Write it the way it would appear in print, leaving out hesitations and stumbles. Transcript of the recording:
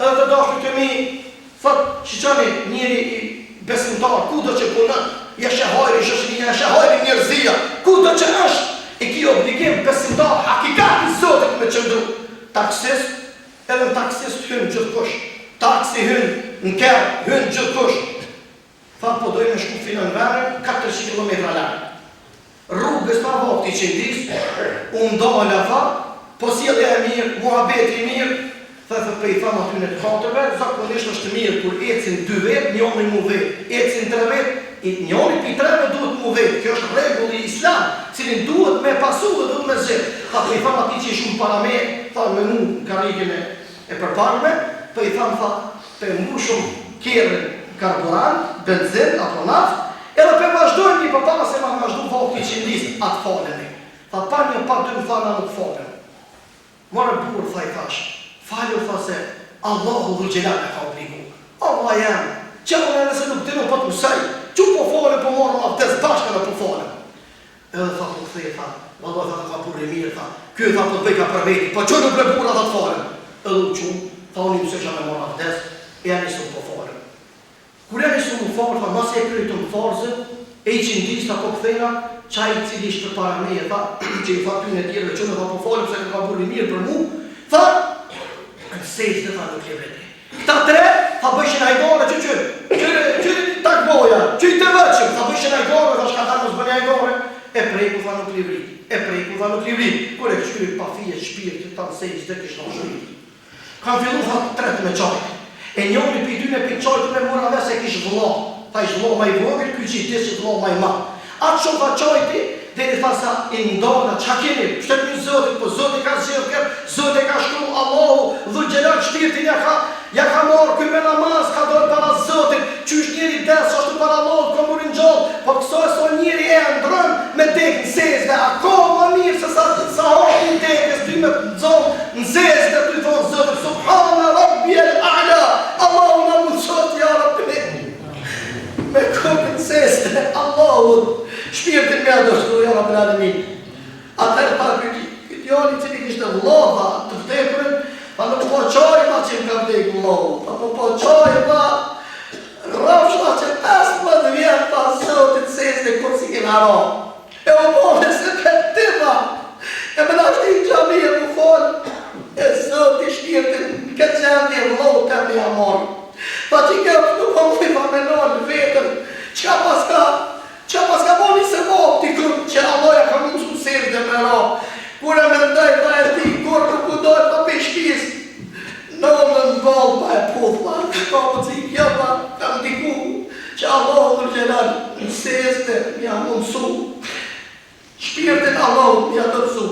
edhe të dashur të mi, thot shiqani njëri i besimtar, ku do që punën, jeshe hajri shëshnia, jeshe hajri njerëzia, ku do që është, e ki obligim besimtar, hakikat i Zotit me qëndru. Taksist, edhe në taksist hynë gjithkush, taksi hynë në kërë, hynë gjithkush. Tha po dojnë me shku finë në verën, 400 km larë. Rrugës pa vakti që ndisë, unë dole tha, po sjellja e mirë, muhabeti i mirë, thë për i thamë aty në të katërve, zakonisht është mirë, kur ecin 2 vetë, njoni mu vetë, ecin 3 vetë, njoni për 3 duhet mu vetë, kjo është regulli islam, cilin duhet me pasu dhe duhet me zhjetë. Tha për i thamë ati që i shumë para me, tha me mu në karikën e përparme, për i thamë tha, për mu shumë kjerën karburant, benzin, apo naftë, edhe për vazhdojnë një përpara se ma vazhdu vakti që ndisë, atë falemi. Tha pa një pa 2 më tha në nuk falem. Mare burë, tha i thash, falju tha se Allahu dhul gjelat me ka obligu. Allah jam, që unë nëse nuk të nuk po të mësaj, që po falem po marrë abdes bashka në po falem. Edhe tha po këthej, tha, Allah tha ka burë i mirë, tha, kjo tha po të bëjka për veti, pa që nuk le burë tha të falem. Edhe u qumë, tha unë i mësësha me marrë abdes, e janë isë po falem. Kur janë isë më falem, tha, nëse e kërë të më farzët, e i që ndisë ta po këthejna, qaj cili ishtë për para me e tha, që i tha ty në tjerëve që në tha po falem, se ka burë i mirë për mu, tha, në sejtë dhe tha nuk le vreti. Këta 3, tha bëjshin ajgore, që takboja, që i të vëqëm, tha bëjshin ajgore, tha shka ta nësë bëni ajgore, e prejku tha nuk le vreti, e prejku tha nuk le vreti, kër e këshkyri pa fije, shpirë, të në sejtë dhe kështë në shpirë. Kanë fillu tha 3 me qajtë, e njoni për 2 me qajtë me mura dhe se kishë vëlla, tha ishë vëlla ma i vogër, kjo që i disë vëlla ma i ma. Atë shumë tha qajti, dhe i tha sa i ndona, qa keni, pështet një Zotit, po Zotit ka zhjith kërë, Zotit ka shkru Allahu, dhul gjelat shpirtin ja ka marrë këj me namaz, ka dojnë para Zotit, që është njeri desë, ashtu para Allahu, ka murin gjallë, po këso e so njeri e ndrën me dekë në zezve, a ko më mirë se sa hapë në dekës, ty me zonë në zezve, ty thonë Zotit, Subhana Rabbi el-A'la, Allahu në mundësot, ja Rabbi, me kokën zezve, Allahu, shpirtin me adështu, ja Rabbi Alamin. Atër pa këtë jali që një kishtë vlova të vdekurën, pa nuk po qoj ma që më ka vdekur vlova, pa nuk po qoj ma rafshma që 15 vjetë pa Zotit sesë kur si kena ra. E o bole se për tima, e më nashtë i gjami e më folë, e Zotit shpirtin këtë gjendje vlova të me amorë. Pa që kjo nuk po më fifa me nërë vetën, që pas ka boni se vopti kërë që Allah ja ka mundësu sirë dhe me ra. Kure me ndaj pa e ti, kur nuk u dojë pa peshkis, në më në valë pa e puthma, ka më të ikja pa, ka më diku, që Allah dhe gjelar në seste, mja mundësu, shpirtin Allah mja dërësu.